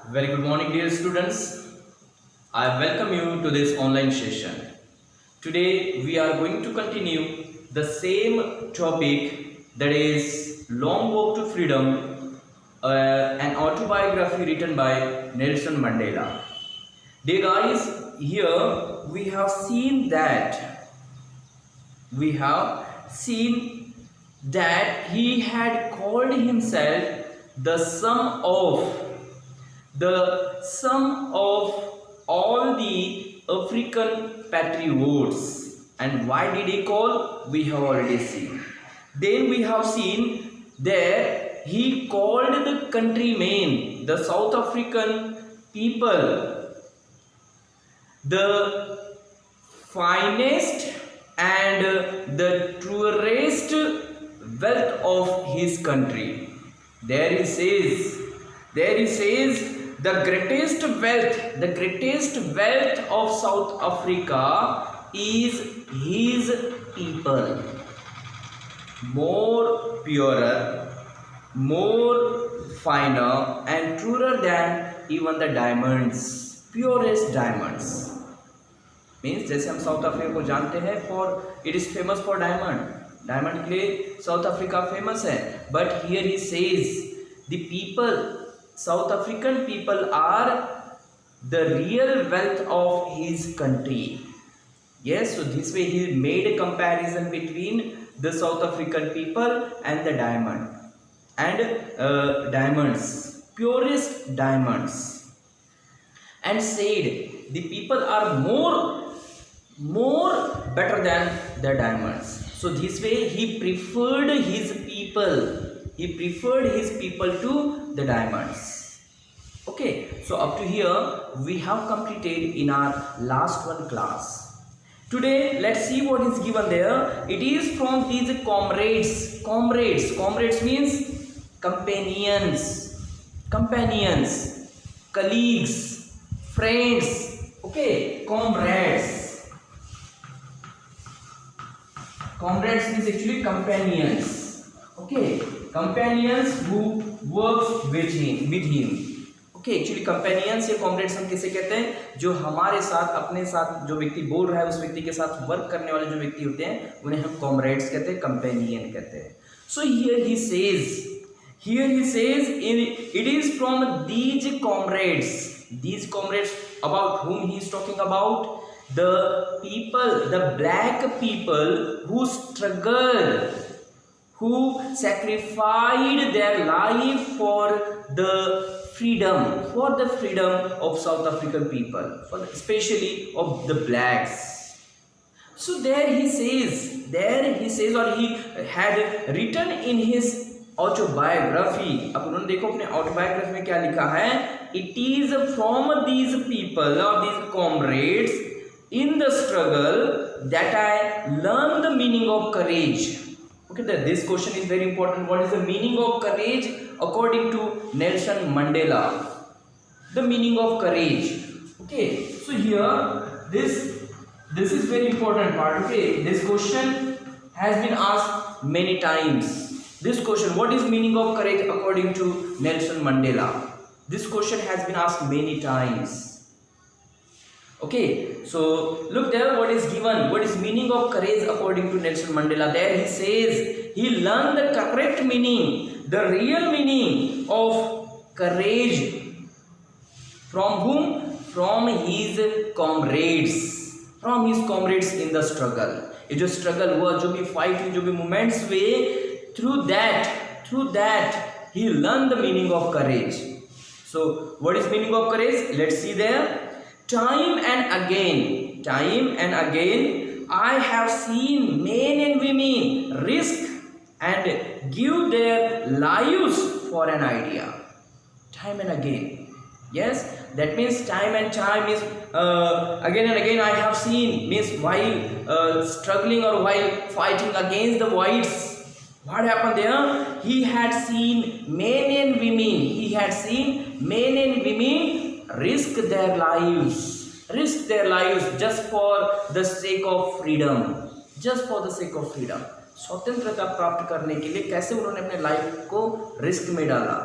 Very good morning, dear students. I welcome you to this online session. Today we are going to continue the same topic, that is Long Walk to Freedom, an autobiography written by Nelson Mandela. Dear guys, here we have seen that he had called himself the sum of all the African patriots. And why did he call? We have already seen. Then we have seen that he called the countrymen, the South African people, the finest and the truest wealth of his country. There he says, the greatest wealth of South Africa is his people. More purer, more finer and truer than even the diamonds, purest diamonds. Means जैसे हम South Africa को जानते हैं for it is famous for diamond के लिए South Africa फेमस है. But here he says the people, South African people are the real wealth of his country. Yes, so this way he made a comparison between the South African people and the diamonds, purest diamonds, and said the people are more better than the diamonds. So this way he preferred his people to the diamonds. Okay, so up to here we have completed in our last one class. Today let's see what is given there. It is from these comrades means companions, colleagues, friends. Okay, comrades means actually companions. Okay, companions who works with him. Okay, actually companions या comrades हम किसे कहते हैं? जो हमारे साथ, अपने साथ जो व्यक्ति बोल रहा है उस व्यक्ति के साथ वर्क करने वाले जो व्यक्ति होते हैं उन्हें हम comrades कहते हैं, companion कहते हैं. So here he says it is from these comrades about whom he is talking about, the people, the black people who struggled, who sacrificed their life for the freedom of South African people, especially of the blacks. So there he says or he had written in his autobiography. अब उन्होंने देखो अपने autobiography में क्या लिखा है. It is from these people or these comrades in the struggle that I learned the meaning of courage. Okay, this question is very important. What is the meaning of courage according to Nelson Mandela? The meaning of courage. Okay, so here this is very important part. Okay, this question has been asked many times. This question, what is meaning of courage according to Nelson Mandela? This question has been asked many times. Okay, so look there what is given. What is meaning of courage according to Nelson Mandela? There he says he learned the correct meaning, the real meaning of courage. From whom? From his comrades in the struggle. ये जो struggle हुआ, जो भी fight हुई, जो भी moments हुए, through that he learned the meaning of courage. So what is meaning of courage? Let's see there. Time and again I have seen men and women risk and give their lives for an idea. Time and again. Yes, that means time and time is again and again I have seen, means while struggling or while fighting against the whites. What happened there? He had seen men and women risk their lives just for the sake of freedom. स्वतंत्रता प्राप्त करने के लिए कैसे उन्होंने अपने life को risk में डाला.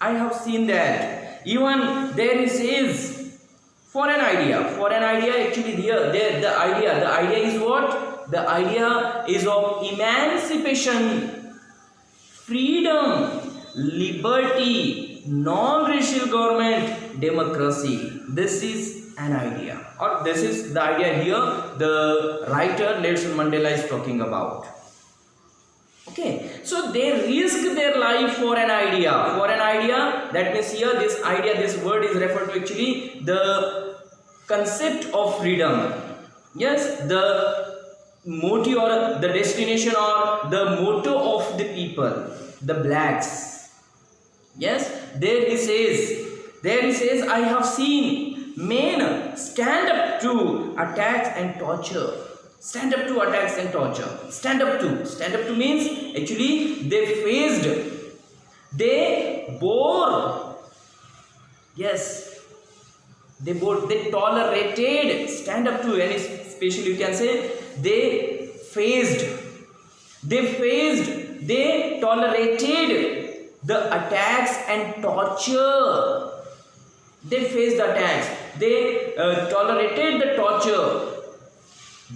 I I have seen that. Even there he says, for an idea. For an idea, actually there the idea is what? The idea is of emancipation, freedom, liberty, non-racial government, democracy. This is an idea, or this is the idea here the writer Nelson Mandela is talking about. Okay, so they risk their life for an idea. For an idea, that means here this idea, this word is referred to actually the concept of freedom. Yes, the motive or the destination or the motto of the people, the blacks. Yes, there he says, I have seen men stand up to attacks and torture. Stand up to attacks and torture. Stand up to means actually they bore. Yes, they tolerated. Stand up to, and especially you can say they tolerated the attacks and torture. They faced the attacks. They tolerated the torture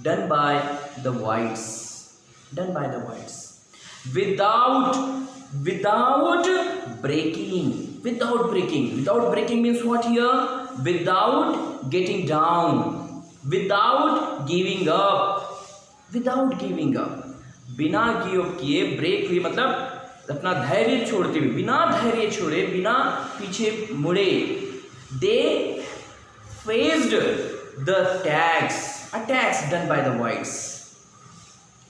done by the whites. Without breaking. Without breaking means what here? Without getting down. Without giving up. बिना give up किए, break हुई मतलब अपना धैर्य छोड़ते हुए, बिना धैर्य छोड़े, बिना पीछे मुड़े. They faced the attacks done by the whites,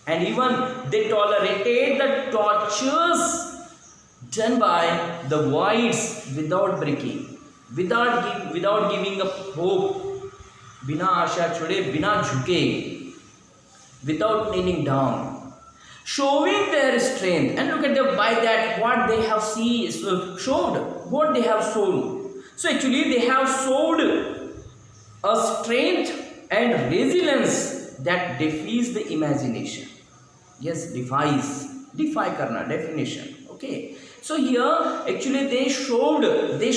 and even they tolerated the tortures done by the whites without breaking, without giving up hope, बिना आशा छोड़े, बिना झुके, without kneeling down, showing their strength. And look at them, by that what they have showed. So actually they have showed a strength and resilience that defies the imagination. Yes, defy karna, definition. Okay, so here actually they showed their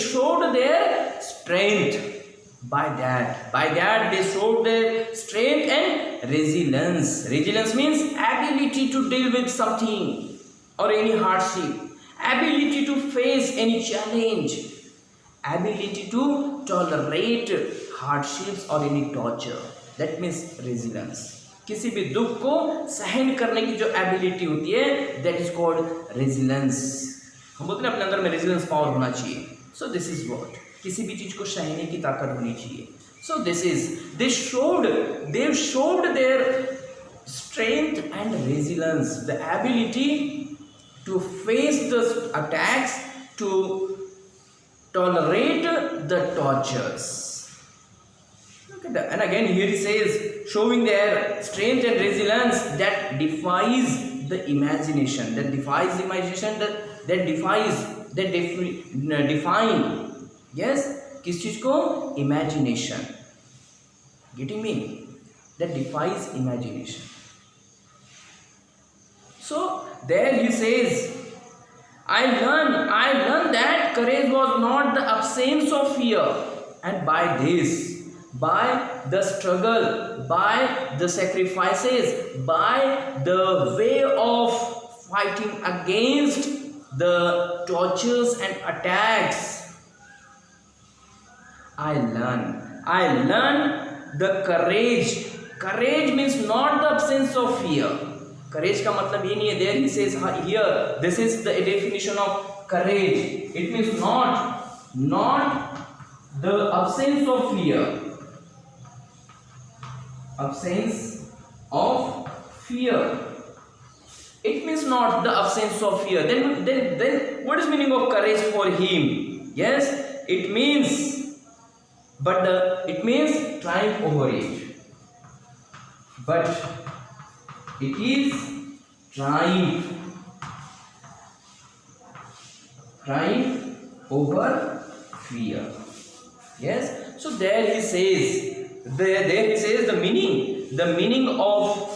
strength. By that they showed their strength and resilience. Resilience means ability to deal with something or any hardship, ability to face any challenge, ability to tolerate hardships or any torture. That means resilience. किसी भी दुख को सहन करने की जो ability होती है, that is called resilience. हम बोलते हैं अपने अंदर में resilience पावर होना चाहिए. So this is what, किसी भी चीज को सहने की ताकत होनी चाहिए. So this is, they showed their strength and resilience, the ability to face the attacks, to tolerate the tortures. Look at that. And again here it says, showing their strength and resilience that defies the imagination, that define. Yes, किस चीज को? Imagination. Getting me? That defies imagination. So there he says, I learned that courage was not the absence of fear, and by the struggle, by the sacrifices, by the way of fighting against the tortures and attacks, I learned the courage. Courage means not the absence of fear. Courage का मतलब ये नहीं है. There he says here, this is the definition of courage. It means not the absence of fear. Absence of fear. It means not the absence of fear. Then what is meaning of courage for him? Yes, it means. But it means triumph over it. But it is triumph over fear. Yes. So there he says the meaning of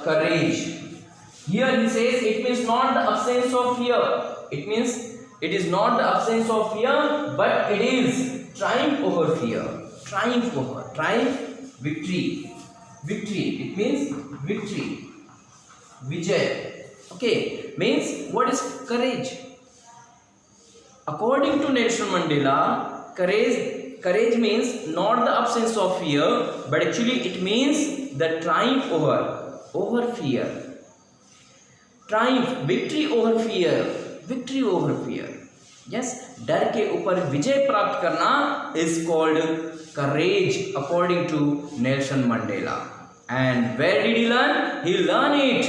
courage. Here he says it means not the absence of fear. It means it is not the absence of fear, but it is triumph over fear. Triumph over, triumph, victory. Victory, it means victory. Vijay. Okay, means what is courage? According to Nelson Mandela, courage means not the absence of fear, but actually it means the triumph over fear. Triumph, victory over fear. Victory over fear. Yes, डर के ऊपर विजय प्राप्त करना is called courage according to Nelson Mandela. And where did he learn? He learned it.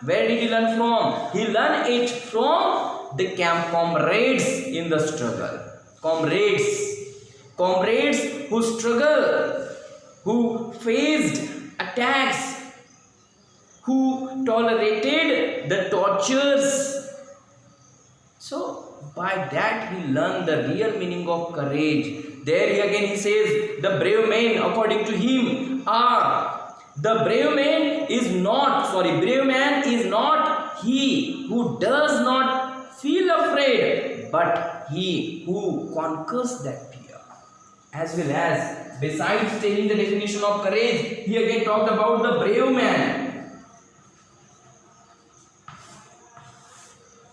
Where did he learn from? He learned it from the camp comrades in the struggle. Comrades who struggle, who faced attacks, who tolerated the tortures. So by that he learned the real meaning of courage. There again he says, the brave men according to him are, the brave man is not he who does not feel afraid, but he who conquers that fear. As well as, besides telling the definition of courage, he again talked about the brave man.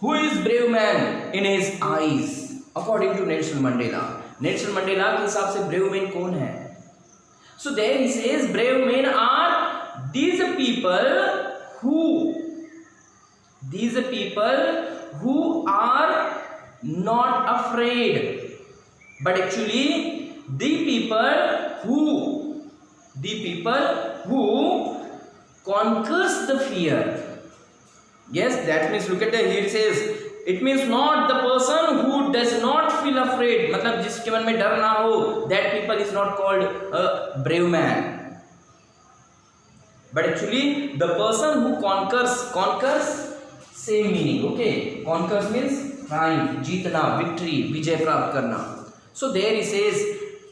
Who is brave man in his eyes according to Nelson Mandela? Nelson Mandela के हिसाब से brave man कौन है? So there he says brave men are these people who are not afraid, but actually the people who conquers the fear. Yes, that means look at the here it says it means not the person who does not feel afraid, मतलब जिसके मन में डर ना हो, that people is not called a brave man, but actually the person who conquers same meaning. Okay, conquers means triumph, जीतना, victory, विजय प्राप्त करना. So there he says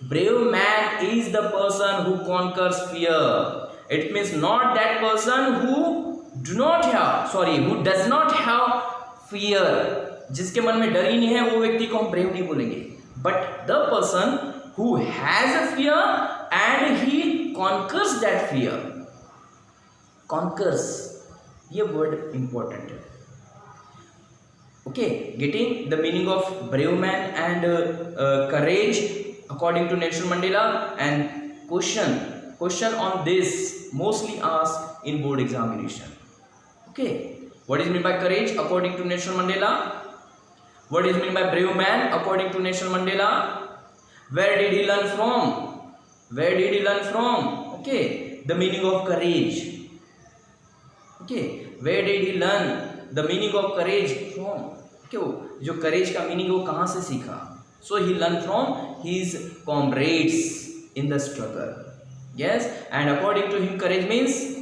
brave man is the person who conquers fear. It means not that person who does not have fear. जिसके मन में डर ही नहीं है वो व्यक्ति को हम ब्रेव नहीं बोलेंगे, but the person who has a fear and he conquers that fear. Conquers, ये word important है. Okay, getting the meaning of brave man and courage according to Nelson Mandela. And question on this mostly asked in board examination. Okay, what is meant by courage according to Nelson Mandela? What is meant by brave man according to Nelson Mandela? Where did he learn from? Okay, the meaning of courage. Okay, where did he learn the meaning of courage from? Okay, जो courage का meaning वो कहाँ से सीखा? So he learned from his comrades in the struggle. Yes, and according to him courage means,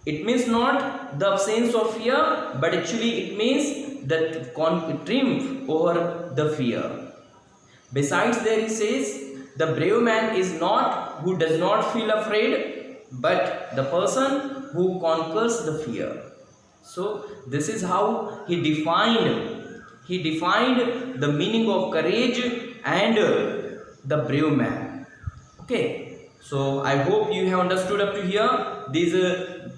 it means not the absence of fear, but actually it means the triumph over the fear. Besides there he says the brave man is not who does not feel afraid, but the person who conquers the fear. So this is how he defined the meaning of courage and the brave man. Okay, so I hope you have understood up to here these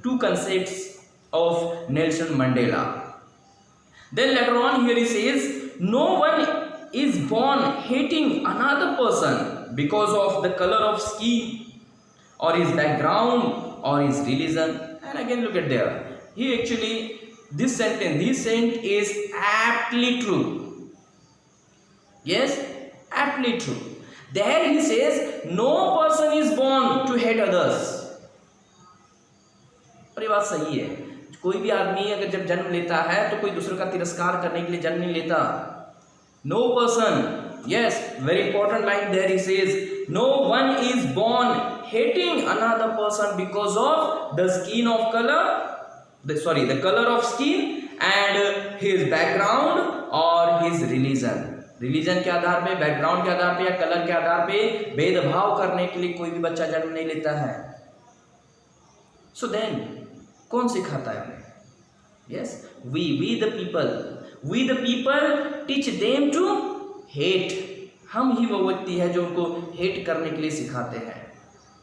two concepts of Nelson Mandela. Then later on here he says, no one is born hating another person because of the color of skin or his background or his religion. And again look at there, he actually, this sentence is aptly true. Yes, aptly true. There he says no person is born to hate others. और ये बात सही है, कोई भी आदमी अगर जब जन्म लेता है तो कोई दूसरे का तिरस्कार करने के लिए जन्म नहीं लेता. No person. Yes, very important line there he says no one is born hating another person because of the color of skin and his background or his religion. Religion के आधार पे, बैकग्राउंड के आधार पे या कलर के आधार पे भेदभाव करने के लिए कोई भी बच्चा जन्म नहीं लेता है. सो देन कौन सिखाता है हमें? Yes, we the people teach them to hate. हम ही वो व्यक्ति है जो उनको हेट करने के लिए सिखाते हैं.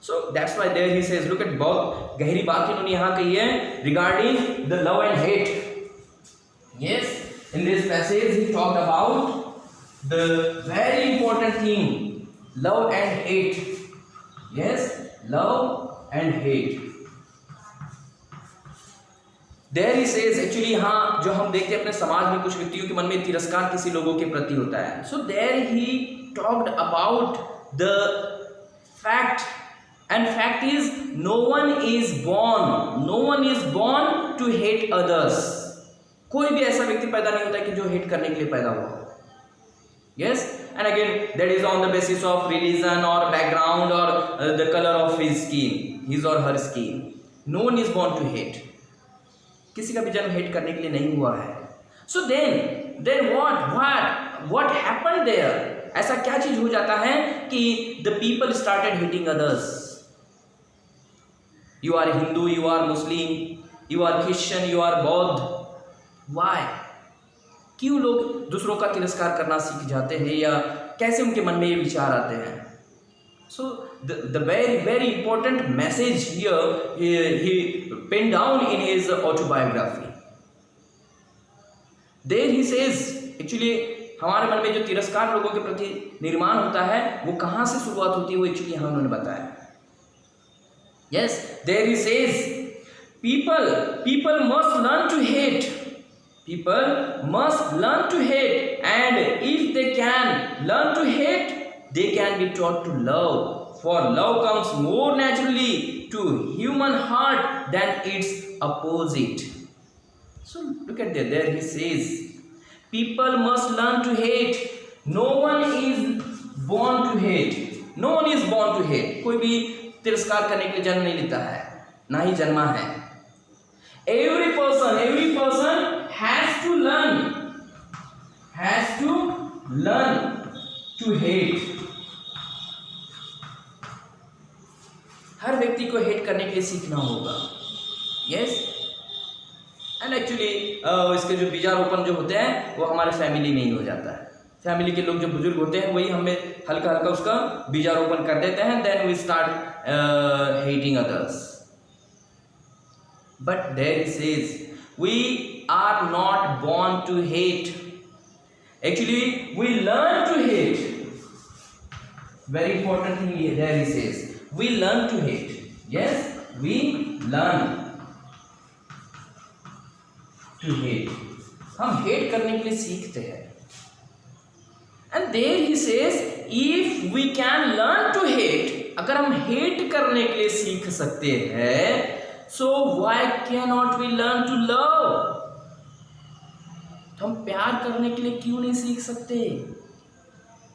So that's why there he says, look at, बहुत गहरी बात इन्होंने यहाँ कही है regarding the love and hate. Yes, in this passage he talked about the very important thing, love and hate. Yes, love and hate. There he says, actually हाँ, जो हम देखते हैं अपने समाज में कुछ व्यक्तियों के मन में तिरस्कार किसी लोगों के प्रति होता है. So there he talked about the fact, and fact is no one is born to hate others. कोई भी ऐसा व्यक्ति पैदा नहीं होता कि जो हेट करने के लिए पैदा हुआ. Yes, and again that is on the basis of religion or background or the color of his skin, his or her skin. No one is born to hate. किसी का भी जन्म हेट करने के लिए नहीं हुआ है. So then what happened there? ऐसा क्या चीज हो जाता है कि the people started hating others. You are Hindu, you are Muslim, you are Christian, you are Buddha. Why? क्यों लोग दूसरों का तिरस्कार करना सीख जाते हैं, या कैसे उनके मन में ये विचार आते हैं? So the very important message here he penned down in his autobiography. There he says, actually हमारे मन में जो तिरस्कार लोगों के प्रति निर्माण होता है वो कहाँ से शुरुआत होती है, वो एक्चुअली यहाँ उन्होंने बताया. Yes, there he says, people must learn to hate. People must learn to hate, and if they can learn to hate, they can be taught to love. For love comes more naturally to human heart than its opposite. So look at that. There he says, people must learn to hate. No one is born to hate. No one is born to hate. कोई भी तिरस्कार करने के लिए जन्म नहीं लेता है, ना ही जन्मा है. Every person has to learn to hate. हर व्यक्ति को हेट करने के लिए सीखना होगा. यस, एंड एक्चुअली इसके जो बीजारोपण जो होते हैं वो हमारे फैमिली में ही हो जाता है. फैमिली के लोग जो बुजुर्ग होते हैं वही हमें हल्का हल्का उसका बीजारोपण कर देते हैं. Then we start hating others. But there he says, we are not born to hate. Actually we learn to hate. Very important thing here. There he says, we learn to hate. Yes, we learn to hate. हम hate करने के लिए सीखते हैं. And there he says, if we can learn to hate, अगर हम hate करने के लिए सीख सकते हैं, so why cannot we learn to love? तो हम प्यार करने के लिए क्यों नहीं सीख सकते?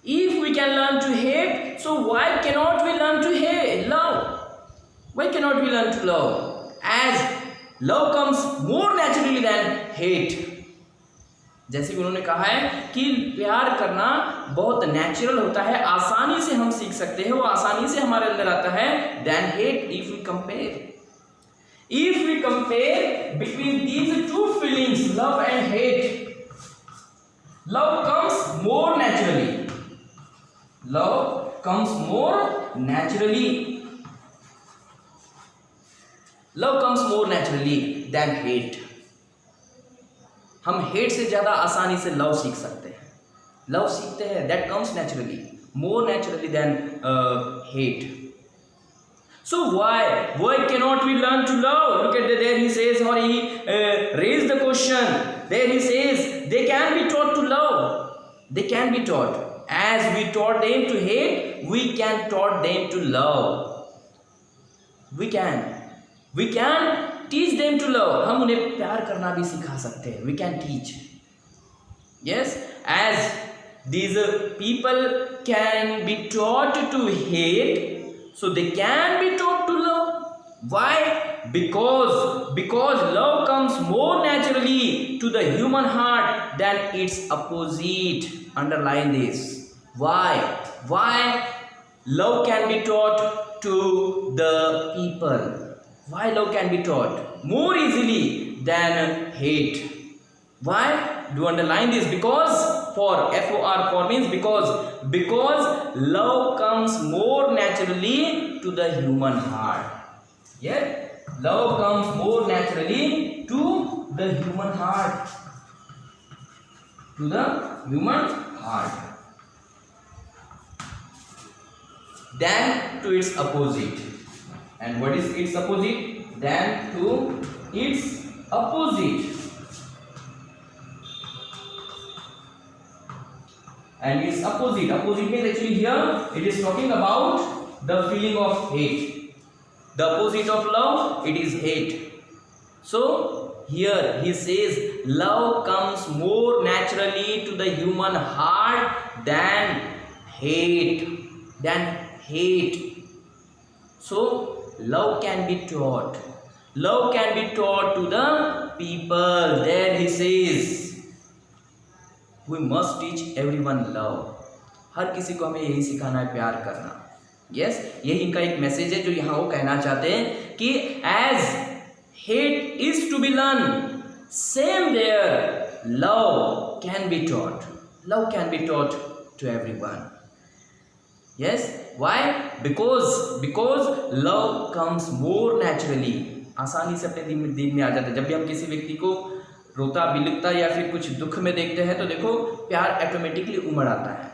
If we can learn to hate, so why cannot we learn to hate? Love. Why cannot we learn to love? As love comes more naturally than hate. जैसे कि उन्होंने कहा है कि प्यार करना बहुत नेचुरल होता है, आसानी से हम सीख सकते हैं, वो आसानी से हमारे अंदर आता है. Than hate, if we compare between these two feelings, love and hate, love comes more naturally. Love comes more naturally. Love comes more naturally than hate. हम हेट से ज्यादा आसानी से लव सीख सकते हैं. लव सीखते हैं, that comes naturally, more naturally than hate. So why cannot we learn to love? Look at there he says, or he raised the question. There he says, they can be taught to love. They can be taught. As we taught them to hate, we can taught them to love. We can teach them to love. हम उन्हें प्यार करना भी सिखा सकते हैं. We can teach. Yes, as these people can be taught to hate, so they can be taught to love. Why? Because love comes more naturally to the human heart than its opposite. Underline this. Why love can be taught to the people? Why love can be taught more easily than hate. Why do you underline this? Because for for means because love comes more naturally to the human heart. Yeah, love comes more naturally to the human heart, to the human heart than to its opposite. And what is its opposite? Than to its opposite. And its opposite means actually here it is talking about the feeling of hate. The opposite of love, it is hate. So here he says love comes more naturally to the human heart than hate. So love can be taught. Love can be taught to the people. There he says we must teach everyone love. हर किसी को हमें यही सिखाना है, प्यार करना. Yes, यही इनका एक मैसेज है जो यहाँ वो कहना चाहते हैं कि as hate is to be learn, same there love can be taught. Love can be taught to everyone. Yes, why? Because love comes more naturally. आसानी से अपने दिल में आ जाता है. जब भी हम किसी व्यक्ति को रोता बिलखता या फिर कुछ दुख में देखते हैं तो देखो प्यार ऑटोमेटिकली उमड़ आता है.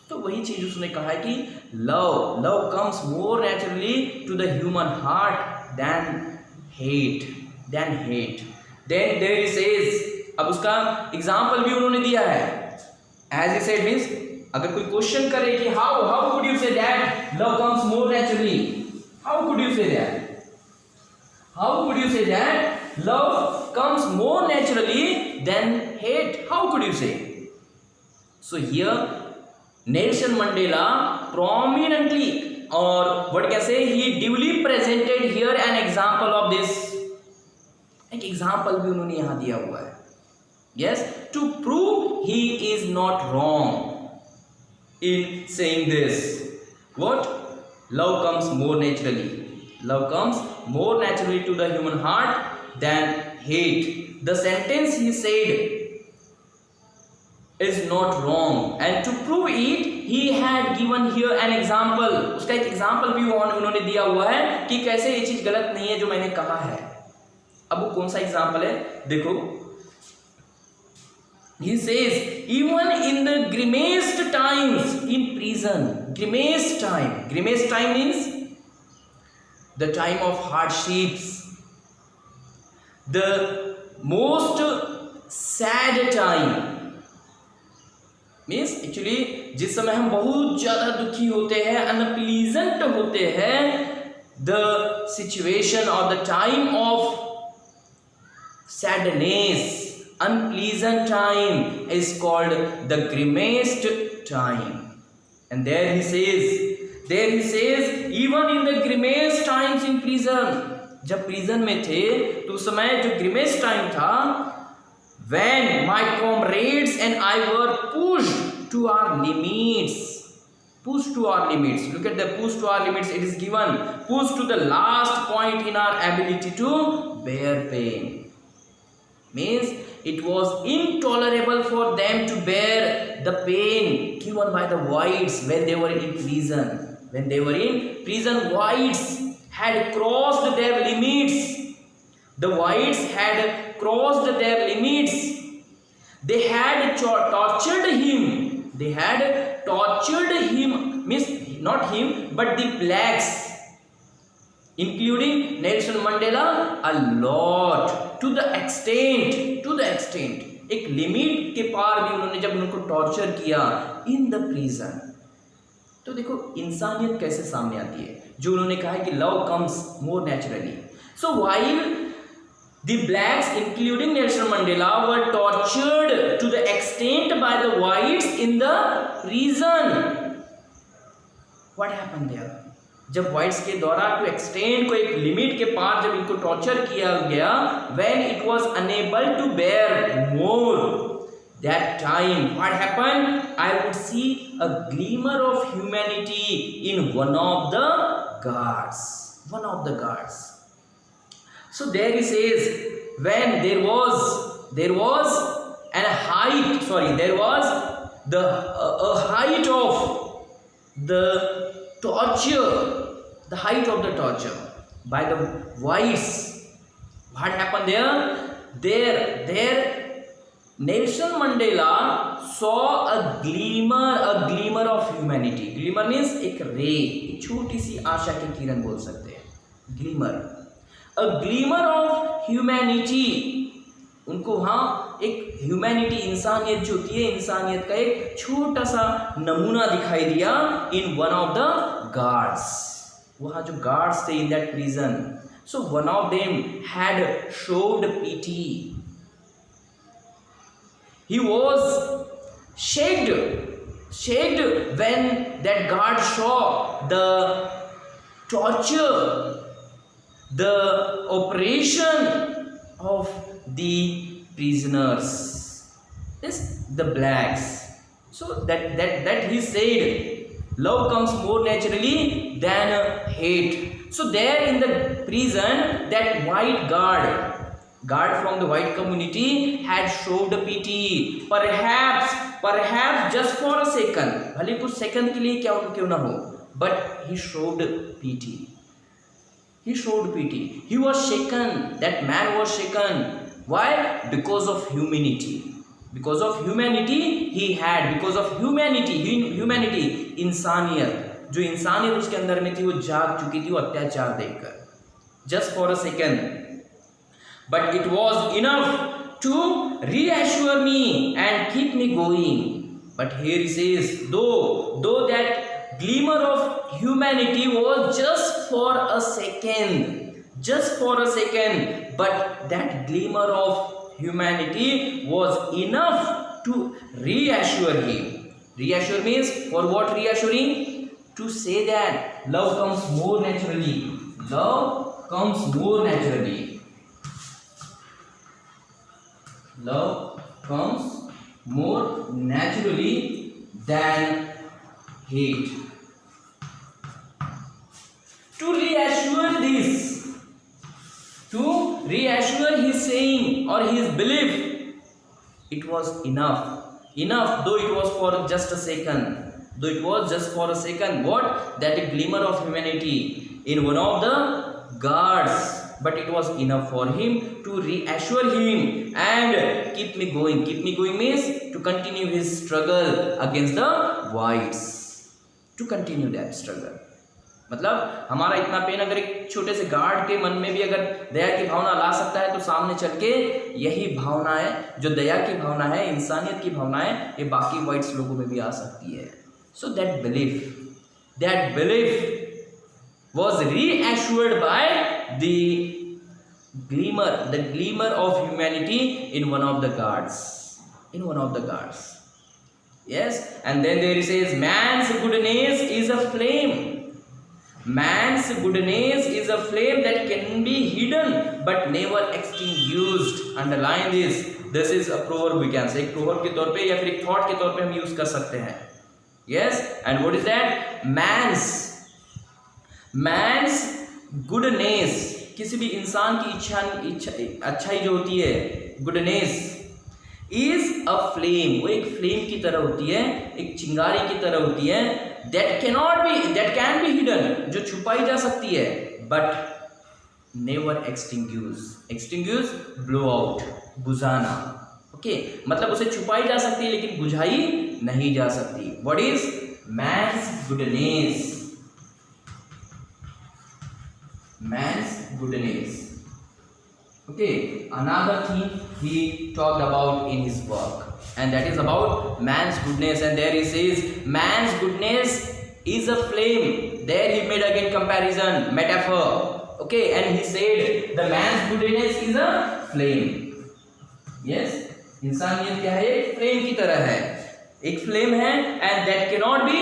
तो वही चीज उसने कहा है कि love comes more naturally to the human heart than hate. Then there he says, अब उसका एग्जांपल भी उन्होंने दिया है. एज ही सेड मींस अगर कोई क्वेश्चन करे कि how could you say that love comes more naturally, how could you say that love comes more naturally than hate? How could you say? So here Nelson Mandela prominently, or what can I say, he duly presented here an example of this. एक example भी उन्होंने यहाँ दिया हुआ है. Yes, to prove he is not wrong in saying this. What? Love comes more naturally. Love comes more naturally to the human heart than hate. The sentence he said is not wrong, and to prove it he had given here an example. उसका एक example भी उन्होंने दिया हुआ है कि कैसे ये चीज गलत नहीं है जो मैंने कहा है. अब वो कौन सा एग्जाम्पल है देखो. He says even in the grimmest times in prison. Grimmest time means the time of hardships, the most sad time means actually जिस समय हम बहुत ज्यादा दुखी होते हैं, अनप्लीजेंट होते हैं, the situation or the time of sadness, unpleasant time is called the grimmest time. And there he says even in the grimmest times in prison, जब प्रिजन में थे तो उस समय जो ग्रिमेस्ट टाइम था, when my comrades and I were pushed to our limits. Look at the push to our limits. It is given push to the last point in our ability to bear pain. Means it was intolerable for them to bear the pain given by the whites when they were in prison. When they were in prison, whites had crossed their limits. The whites had crossed their limits. They had tortured him. Means not him, but the blacks, including Nelson Mandela, a lot. To the extent, एक limit के पार भी उन्होंने जब उनको torture किया इन the prison. तो देखो इंसानियत कैसे सामने आती है, जो उन्होंने कहा है कि love comes more naturally. So while the blacks including Nelson Mandela were tortured to the extent by the whites in the prison, what happened there? जब व्हाइट्स के द्वारा टू एक्सटेंड को एक लिमिट के पार जब इनको टॉर्चर किया गया, when it was unable to bear more, that time what happened? I would see a glimmer of humanity in one of the guards. So there he says when there was an height, sorry, there was the a height of the torture, the height of the torture by the whites. What happened there Nelson Mandela saw a glimmer of humanity. Glimmer means एक रे, एक छोटी सी आशा की किरण बोल सकते हैं, glimmer, a glimmer of humanity. उनको वहाँ एक ह्यूमैनिटी, इंसानियत जो होती है, इंसानियत का एक छोटा सा नमूना दिखाई दिया in one of the guards. वहाँ जो गार्ड्स थे in that prison, so one of them had showed pity. He was shaken when that guard saw the torture, the oppression of the prisoners, yes, the blacks. So that he said, love comes more naturally than hate. So there in the prison, that white guard from the white community had showed pity, perhaps just for a second, भले कुछ second के लिए क्यों ना हो, but he showed pity. He showed pity. He was shaken. That man was shaken. Why? Because of humanity. Because of humanity he had. Because of humanity, इंसानियत, जो इंसानियत उसके अंदर में थी वो जाग चुकी थी वो अत्याचार देखकर. Just for a second. But it was enough to reassure me and keep me going. But here he says, though that glimmer of humanity was just for a second, but that glimmer of humanity was enough to reassure him. Reassure means, for what reassuring? To say that love comes more naturally. Love comes more naturally. Love comes more naturally than hate. To reassure his saying or his belief, it was enough, though it was for just a second. What? That a glimmer of humanity in one of the guards. But it was enough for him to reassure him and keep me going. Keep me going means to continue his struggle against the whites. To continue that struggle. मतलब हमारा इतना pen अगर एक छोटे से guard के मन में भी अगर दया की भावना ला सकता है, तो सामने चल के यही भावना है, जो दया की भावना है, इंसानियत की भावना है, ये बाकी वाइट्स लोगों में भी आ सकती है. So that belief was reassured by the glimmer of humanity in one of the guards. Yes, and then there it says, man's goodness is a flame. Man's goodness is a flame that can be hidden but never extinguished. Underline this. This is a proverb, we can say. एक proverb के तौर पे या फिर एक thought के तौर पे हम यूज कर सकते हैं. Yes, and what is that? Man's goodness, किसी भी इंसान की अच्छाई जो होती है, goodness is a flame, वो एक flame की तरह होती है, एक चिंगारी की तरह होती है, that can be hidden, जो छुपाई जा सकती है, but never extinguish, blow out, बुझाना. ओके, मतलब उसे छुपाई जा सकती है लेकिन बुझाई नहीं जा सकती. What is man's goodness? Okay, another thing he talked about in his work, and that is about man's goodness. And there he says, man's goodness is a flame. There he made again comparison, metaphor. Okay, and he said the man's goodness is a flame. Yes, इंसानियत क्या है? एक flame की तरह है, एक flame है, and that cannot be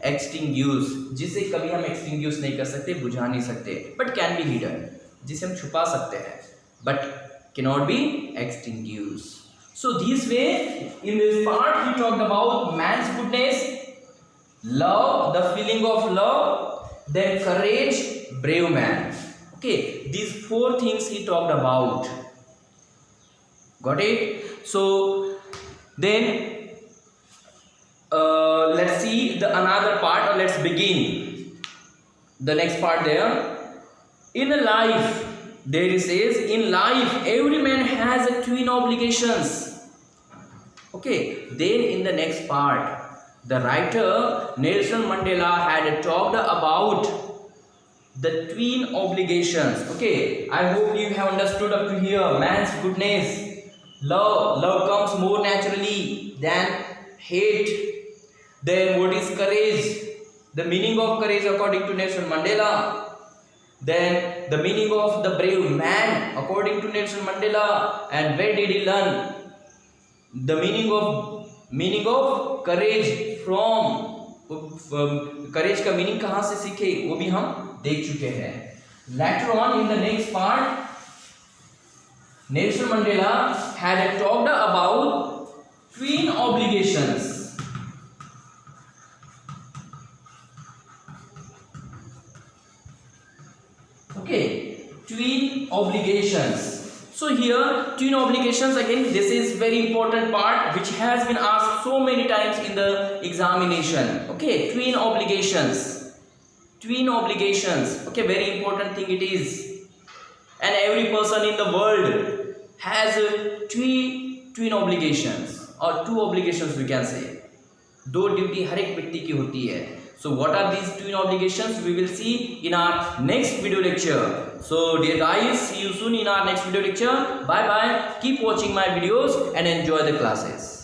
extinguished, जिसे कभी हम extinguish नहीं कर सकते, बुझा नहीं सकते, but can be hidden, जिसे हम छुपा सकते हैं, but cannot be extinguished. So this way, in this part he talked about man's goodness, love, the feeling of love, then courage, brave man. Okay, these four things he talked about. Got it? So then let's see the another part, or let's begin the next part there. In a life, there it says, in life every man has a twin obligations. Okay, then in the next part, the writer Nelson Mandela had talked about the twin obligations. Okay, I hope you have understood up to here. Man's goodness, love comes more naturally than hate. Then what is courage? The meaning of courage according to Nelson Mandela. Then the meaning of the brave man according to Nelson Mandela. And where did he learn the meaning of courage from? करेज का meaning कहाँ से सीखे वो भी हम देख चुके हैं. Later on in the next part, Nelson Mandela had talked about twin obligations. Okay, twin obligations. So here twin obligations, again this is very important part which has been asked so many times in the examination. Okay, twin obligations. Okay, very important thing it is, and every person in the world has twin obligations, or two obligations we can say. दो duty हर एक व्यक्ति की होती है. So what are these twin obligations? We will see in our next video lecture. So dear guys, see you soon in our next video lecture. Bye bye. Keep watching my videos and enjoy the classes.